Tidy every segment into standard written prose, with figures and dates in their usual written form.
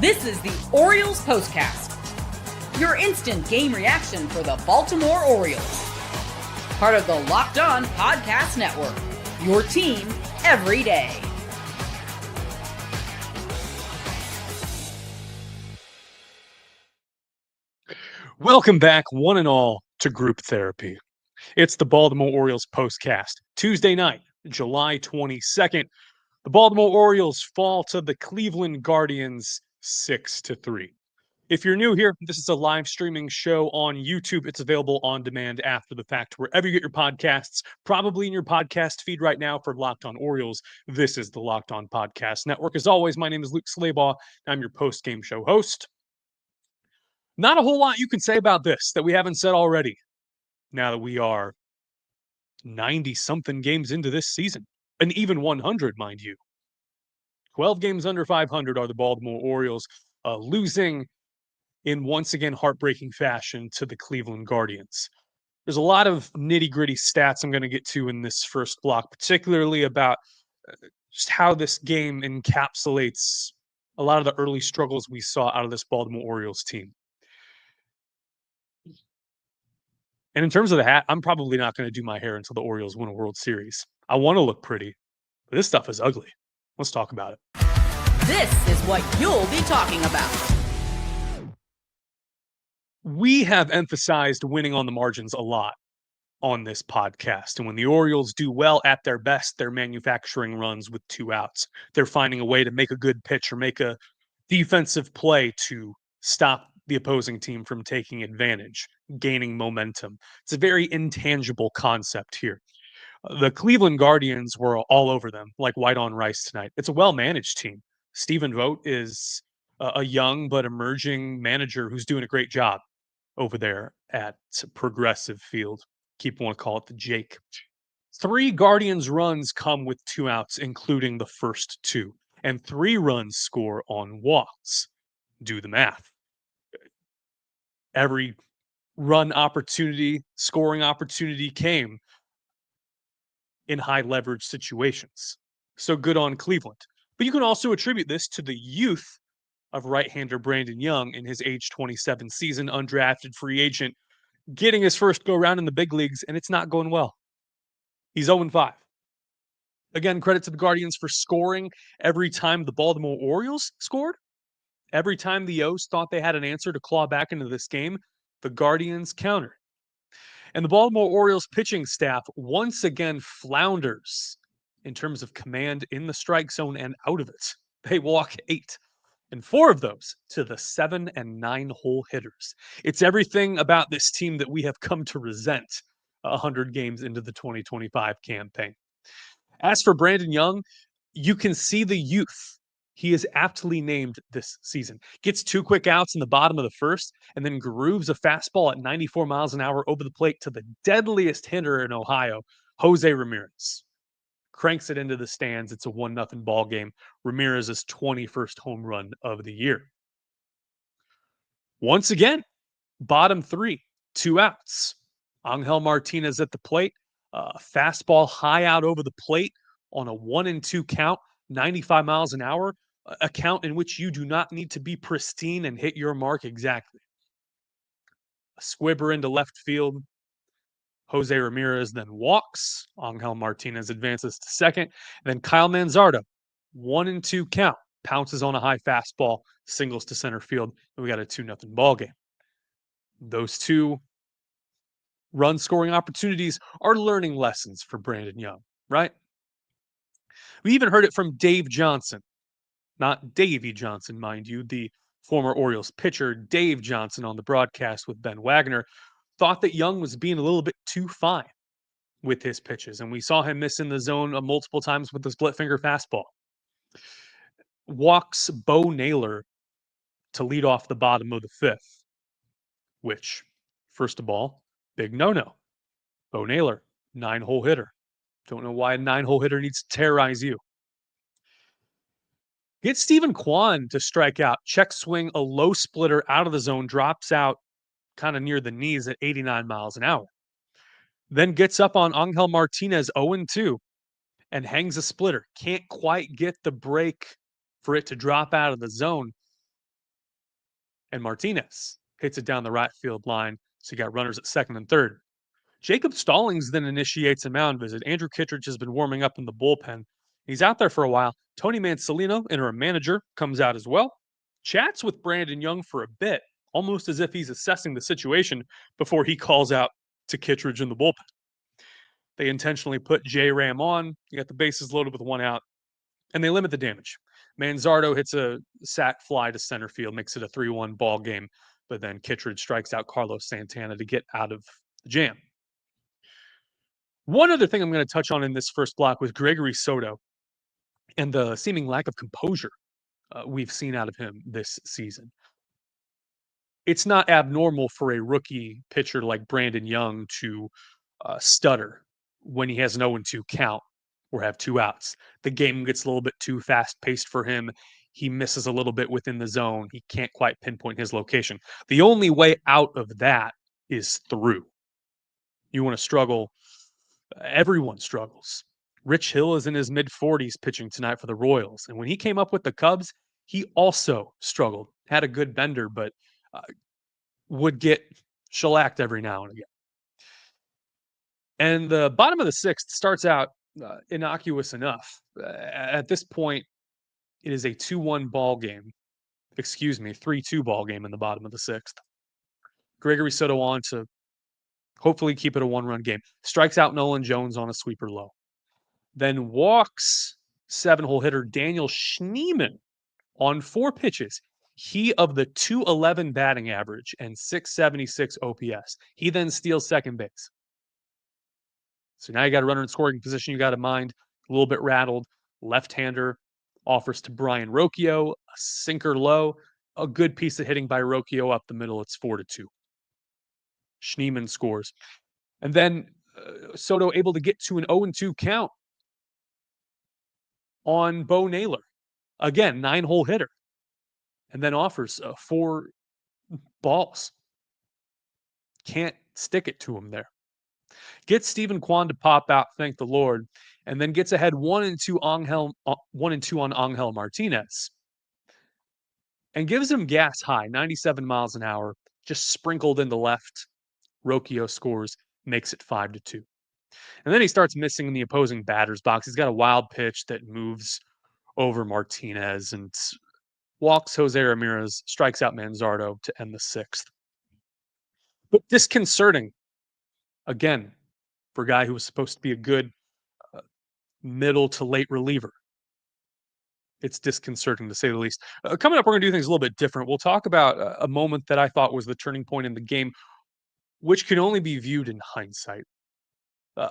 This is the Orioles Postcast, your instant game reaction for the Baltimore Orioles. Part of the Locked On Podcast Network, your team every day. Welcome back, one and all, to Group Therapy. It's the Baltimore Orioles Postcast. Tuesday night, July 22nd, the Baltimore Orioles fall to the Cleveland Guardians 6-3. If you're new here, this is a live streaming show on YouTube. It's available on demand after the fact, wherever you get your podcasts, probably in your podcast feed right now for Locked On Orioles. This is the Locked On Podcast Network. As always, my name is Luke Slabaugh. I'm your post-game show host. Not a whole lot you can say about this that we haven't said already, now that we are 90-something games into this season, and even 100, mind you. 12 games under 500 are the Baltimore Orioles, losing in once again heartbreaking fashion to the Cleveland Guardians. There's a lot of nitty-gritty stats I'm going to get to in this first block, particularly about just how this game encapsulates a lot of the early struggles we saw out of this Baltimore Orioles team. And in terms of the hat, I'm probably not going to do my hair until the Orioles win a World Series. I want to look pretty, but this stuff is ugly. Let's talk about it. This is what you'll be talking about. We have emphasized winning on the margins a lot on this podcast. And when the Orioles do well at their best, they're manufacturing runs with 2 outs. They're finding a way to make a good pitch or make a defensive play to stop the opposing team from taking advantage, gaining momentum. It's a very intangible concept here. The Cleveland Guardians were all over them like white on rice tonight. It's a well-managed team. Stephen Vogt is a young but emerging manager who's doing a great job over there at Progressive Field. Keep want to call it the Jake. 3 Guardians runs come with 2 outs, including the first 2, and 3 runs score on walks. Do the math. Every run opportunity, scoring opportunity came in high leverage situations. So good on Cleveland. But you can also attribute this to the youth of right-hander Brandon Young in his age 27 season, undrafted free agent, getting his first go-round in the big leagues, and it's not going well. He's 0-5. Again, credit to the Guardians for scoring every time the Baltimore Orioles scored. Every time the O's thought they had an answer to claw back into this game, the Guardians countered. And the Baltimore Orioles pitching staff once again flounders in terms of command in the strike zone and out of it. They walk 8. And 4 of those to the 7 and 9 hole hitters. It's everything about this team that we have come to resent 100 games into the 2025 campaign. As for Brandon Young, you can see the youth he is aptly named this season. Gets 2 quick outs in the bottom of the first, and then grooves a fastball at 94 miles an hour over the plate to the deadliest hitter in Ohio, Jose Ramirez. Cranks it into the stands. It's a 1-0 ball game. Ramirez's 21st home run of the year. Once again, bottom 3, 2 outs. Angel Martinez at the plate. Fastball high out over the plate on a 1-2 count, 95 miles an hour. A count in which you do not need to be pristine and hit your mark exactly. A squibber into left field. Jose Ramirez then walks. Angel Martinez advances to second. And then Kyle Manzardo, 1-2 count, pounces on a high fastball, singles to center field, and we got a 2-0 ball game. Those 2 run scoring opportunities are learning lessons for Brandon Young, right? We even heard it from Dave Johnson, not Davey Johnson, mind you, the former Orioles pitcher. Dave Johnson on the broadcast with Ben Wagner thought that Young was being a little bit too fine with his pitches, and we saw him miss in the zone multiple times with the split finger fastball. Walks Bo Naylor to lead off the bottom of the 5th, which, first of all, big no-no. Bo Naylor, 9-hole hitter. Don't know why a 9-hole hitter needs to terrorize you. Get Stephen Kwan to strike out. Check swing, a low splitter out of the zone, drops out kind of near the knees at 89 miles an hour. Then gets up on Angel Martinez 0-2 and hangs a splitter. Can't quite get the break for it to drop out of the zone. and Martinez hits it down the right field line. So you got runners at second and third. Jacob Stallings then initiates a mound visit. Andrew Kittredge has been warming up in the bullpen. He's out there for a while. Tony Mansolino, interim manager, comes out as well. Chats with Brandon Young for a bit, almost as if he's assessing the situation before he calls out to Kittredge in the bullpen. They intentionally put J-Ram on. You got the bases loaded with one out, and they limit the damage. Manzardo hits a sac fly to center field, makes it a 3-1 ball game, but then Kittredge strikes out Carlos Santana to get out of the jam. One other thing I'm going to touch on in this first block was Gregory Soto and the seeming lack of composure we've seen out of him this season. It's not abnormal for a rookie pitcher like Brandon Young to stutter when he has an 0-2 count or have two outs. The game gets a little bit too fast paced for him. He misses a little bit within the zone. He can't quite pinpoint his location. The only way out of that is through. You want to struggle. Everyone struggles. Rich Hill is in his mid-40s pitching tonight for the Royals. And when he came up with the Cubs, he also struggled. Had a good bender, but would get shellacked every now and again. And the bottom of the sixth starts out innocuous enough. At this point, it is a 2-1 ball game. 3-2 ball game in the bottom of the sixth. Gregory Soto on to hopefully keep it a one-run game. Strikes out Nolan Jones on a sweeper low. Then walks 7-hole hitter Daniel Schneemann on 4 pitches. He of the 211 batting average and 676 OPS. He then steals second base. So now you got a runner in scoring position. You got to mind a little bit rattled. Left-hander offers to Brian Rocchio, a sinker low. A good piece of hitting by Rocchio up the middle. It's 4-2. Schneemann scores. And then Soto able to get to an 0-2 count on Bo Naylor. Again, 9-hole hitter. And then offers 4 balls. Can't stick it to him there. Gets Stephen Kwan to pop out, thank the Lord, and then gets ahead 1-2 on Angel Martinez. And gives him gas high, 97 miles an hour, just sprinkled into left. Rocchio scores, makes it 5-2. And then he starts missing in the opposing batter's box. He's got a wild pitch that moves over Martinez and walks Jose Ramirez, strikes out Manzardo to end the sixth. But disconcerting, again, for a guy who was supposed to be a good middle to late reliever. It's disconcerting to say the least. Coming up, we're going to do things a little bit different. We'll talk about a moment that I thought was the turning point in the game, which can only be viewed in hindsight.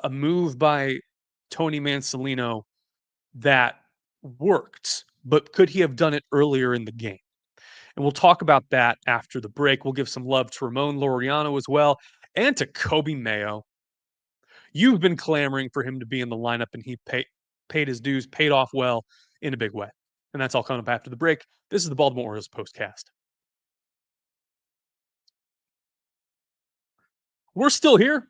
A move by Tony Mansolino that worked, but could he have done it earlier in the game? And we'll talk about that after the break. We'll give some love to Ramon Laureano as well, and to Kobe Mayo. You've been clamoring for him to be in the lineup, and he paid his dues, paid off well in a big way. And that's all coming up after the break. This is the Baltimore Orioles Postcast. We're still here.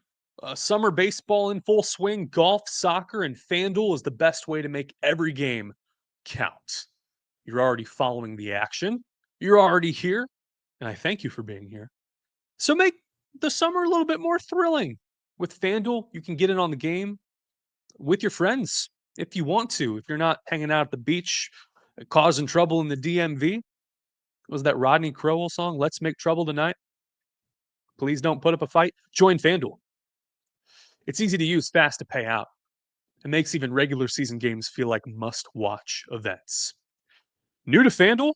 Summer baseball in full swing, golf, soccer, and FanDuel is the best way to make every game count. You're already following the action. You're already here, and I thank you for being here. So make the summer a little bit more thrilling. With FanDuel, you can get in on the game with your friends if you want to. If you're not hanging out at the beach, causing trouble in the DMV. Was that Rodney Crowell song, Let's Make Trouble Tonight? Please don't put up a fight. Join FanDuel. It's easy to use, fast to pay out. It makes even regular season games feel like must-watch events. New to FanDuel,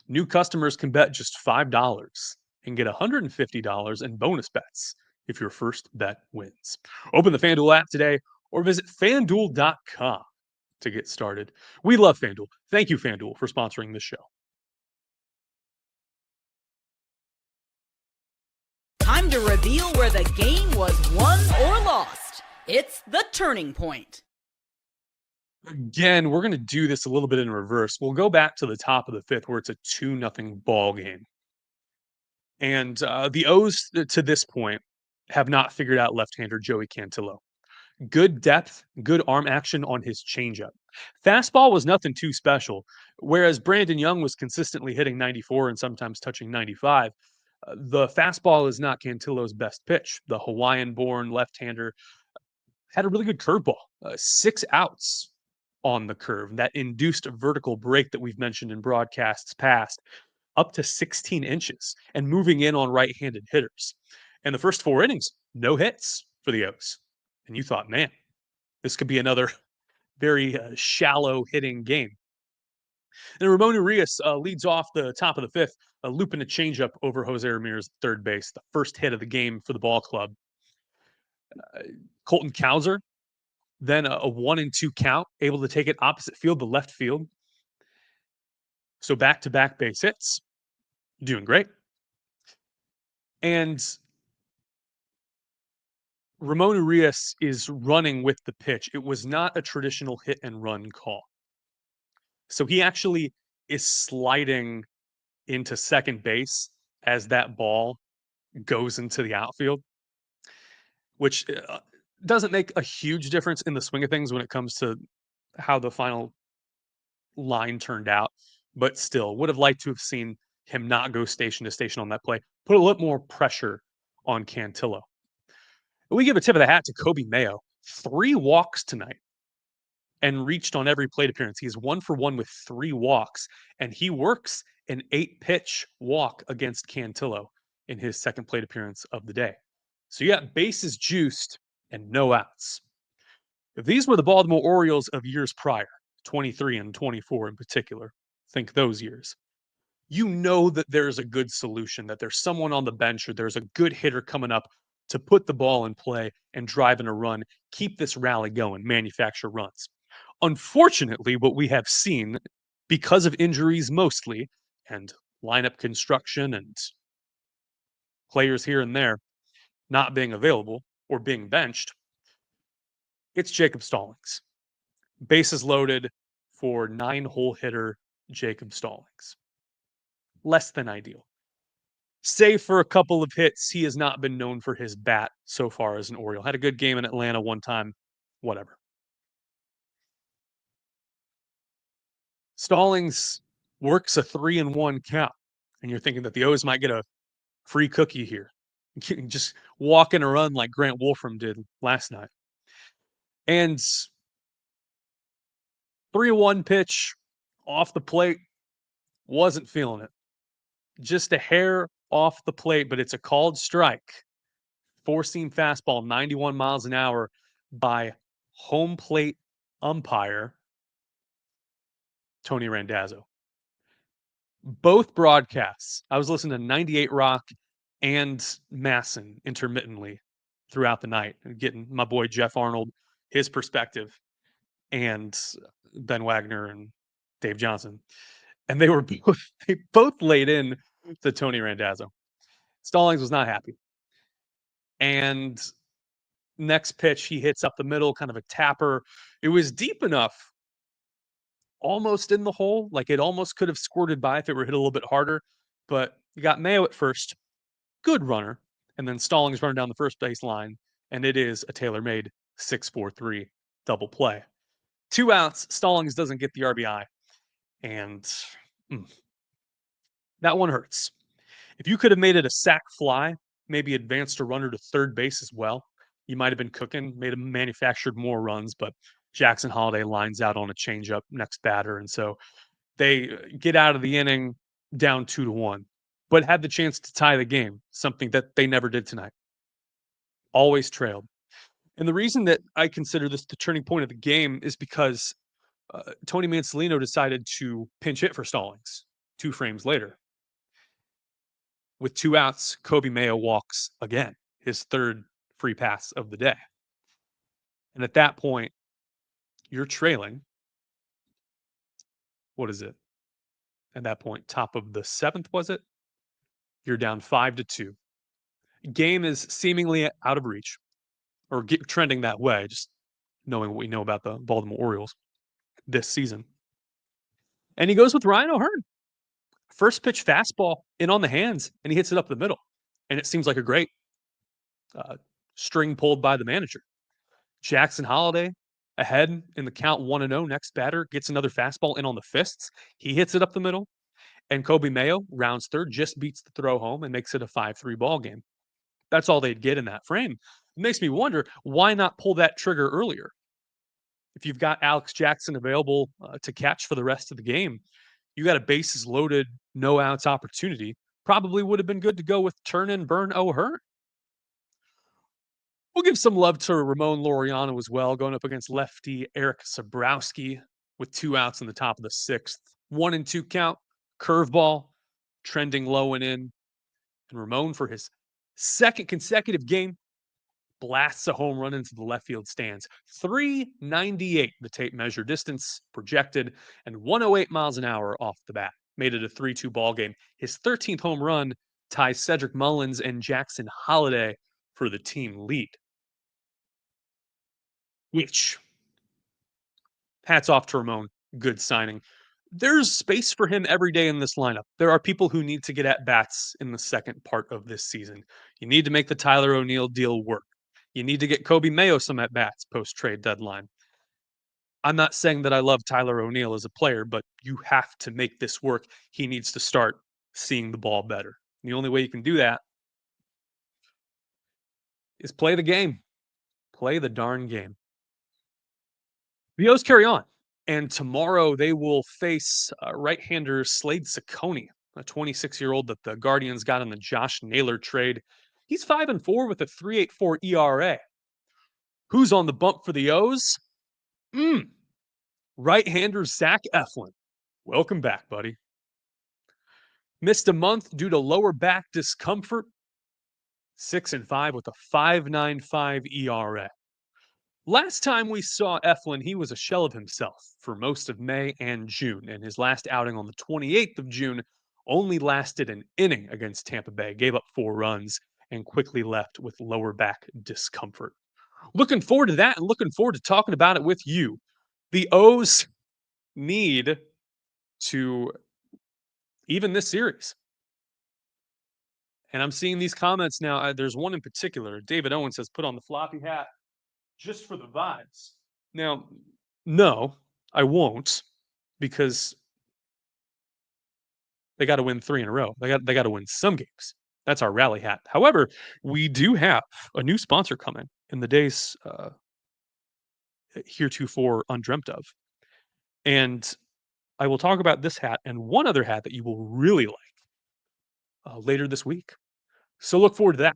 new customers can bet just $5 and get $150 in bonus bets if your first bet wins. Open the FanDuel app today or visit FanDuel.com to get started. We love FanDuel. Thank you, FanDuel, for sponsoring this show. Time to reveal where the game was won or lost. It's the turning point. Again, we're going to do this a little bit in reverse. We'll go back to the top of the fifth where it's a 2-0 ball game. And the O's to this point have not figured out left-hander Joey Cantillo. Good depth, good arm action on his changeup. Fastball was nothing too special, whereas Brandon Young was consistently hitting 94 and sometimes touching 95. The fastball is not Cantillo's best pitch. The Hawaiian-born left-hander had a really good curveball, 6 outs on the curve. That induced a vertical break that we've mentioned in broadcasts past, up to 16 inches and moving in on right-handed hitters. And the first 4 innings, no hits for the O's. And you thought, man, this could be another very shallow hitting game. And Ramon Urias leads off the top of the 5th, looping a changeup over Jose Ramirez at third base, the first hit of the game for the ball club. Colton Cowser, then a 1-2 count, able to take it opposite field to left field. So back-to-back base hits, doing great. And Ramon Urias is running with the pitch. It was not a traditional hit and run call. So he actually is sliding into second base as that ball goes into the outfield, which doesn't make a huge difference in the swing of things when it comes to how the final line turned out. But still, would have liked to have seen him not go station to station on that play, put a little more pressure on Cantillo. We give a tip of the hat to Kobe Mayo. 3 walks tonight and reached on every plate appearance. He's 1 for 1 with 3 walks, and he works an 8-pitch walk against Cantillo in his second plate appearance of the day. So you got bases juiced and no outs. If these were the Baltimore Orioles of years prior, 23 and 24 in particular, think those years, you know that there's a good solution, that there's someone on the bench or there's a good hitter coming up to put the ball in play and drive in a run, keep this rally going, manufacture runs. Unfortunately, what we have seen, because of injuries mostly, and lineup construction and players here and there not being available or being benched, it's Jacob Stallings. Bases loaded for 9-hole hitter Jacob Stallings. Less than ideal. Save for a couple of hits, he has not been known for his bat so far as an Oriole. Had a good game in Atlanta one time, whatever. Stallings works a 3-1 count, and you're thinking that the O's might get a free cookie here. Just walk in a run like Grant Wolfram did last night. And 3-1 pitch off the plate, wasn't feeling it. Just a hair off the plate, but it's a called strike. 4-seam fastball, 91 miles an hour by home plate umpire Tony Randazzo. Both broadcasts, I was listening to 98 Rock and Masson intermittently throughout the night, and getting my boy Jeff Arnold, his perspective, and Ben Wagner and Dave Johnson. And they both laid in to Tony Randazzo. Stallings was not happy. And next pitch, he hits up the middle, kind of a tapper. It was deep enough, almost in the hole. Like it almost could have squirted by if it were hit a little bit harder. But you got Mayo at first, good runner. And then Stallings running down the first base line. And it is a tailor-made 6-4-3 double play. 2 outs, Stallings doesn't get the RBI. And that one hurts. If you could have made it a sac fly, maybe advanced a runner to third base as well, you might have been cooking, manufactured more runs, but Jackson Holiday lines out on a changeup next batter. And so they get out of the inning down 2-1, but had the chance to tie the game, something that they never did tonight. Always trailed. And the reason that I consider this the turning point of the game is because Tony Mansolino decided to pinch hit for Stallings 2 frames later. With 2 outs, Kobe Mayo walks again, his 3rd free pass of the day. And at that point, you're trailing. What is it? At that point, top of the 7th, was it? You're down 5-2. Game is seemingly out of reach, or trending that way, just knowing what we know about the Baltimore Orioles this season. And he goes with Ryan O'Hearn. First pitch fastball in on the hands, and he hits it up the middle. And it seems like a great string pulled by the manager. Jackson Holiday ahead in the count 1-0. Next batter gets another fastball in on the fists. He hits it up the middle. And Kobe Mayo rounds third, just beats the throw home and makes it a 5-3 ball game. That's all they'd get in that frame. It makes me wonder, why not pull that trigger earlier? If you've got Alex Jackson available to catch for the rest of the game, you got a bases loaded, no outs opportunity. Probably would have been good to go with Turn and Burn O'Hearn. We'll give some love to Ramon Laureano as well, going up against lefty Eric Sabrowski with 2 outs in the top of the 6th. 1-2 count, curveball, trending low and in. And Ramon, for his second consecutive game, blasts a home run into the left field stands. 398, the tape measure distance projected, and 108 miles an hour off the bat. Made it a 3-2 ball game. His 13th home run ties Cedric Mullins and Jackson Holiday for the team lead. Which, hats off to Ramon. Good signing. There's space for him every day in this lineup. There are people who need to get at bats in the second part of this season. You need to make the Tyler O'Neill deal work. You need to get Kobe Mayo some at bats post trade deadline. I'm not saying that I love Tyler O'Neill as a player, but you have to make this work. He needs to start seeing the ball better. The only way you can do that is play the game. Play the darn game. The O's carry on. And tomorrow they will face right-hander Slade Ciccone, a 26-year-old that the Guardians got in the Josh Naylor trade. He's 5-4 with a 3.84 ERA. Who's on the bump for the O's? Right-hander Zach Eflin. Welcome back, buddy. Missed a month due to lower back discomfort. 6-5 with a 5.95 ERA. Last time we saw Eflin, he was a shell of himself for most of May and June, and his last outing on the 28th of June only lasted an inning against Tampa Bay, gave up 4 runs, and quickly left with lower back discomfort. Looking forward to that and looking forward to talking about it with you. The O's need to even this series. And I'm seeing these comments now. There's one in particular. David Owen says, put on the floppy hat just for the vibes. Now, no, I won't, because they got to win 3 in a row. They got to win some games. That's our rally hat. However, we do have a new sponsor coming in the days heretofore undreamt of. And I will talk about this hat and one other hat that you will really like later this week. So look forward to that.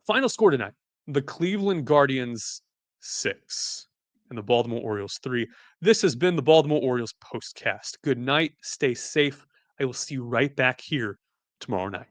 Final score tonight: the Cleveland Guardians 6 and the Baltimore Orioles 3. This has been the Baltimore Orioles postcast. Good night. Stay safe. I will see you right back here tomorrow night.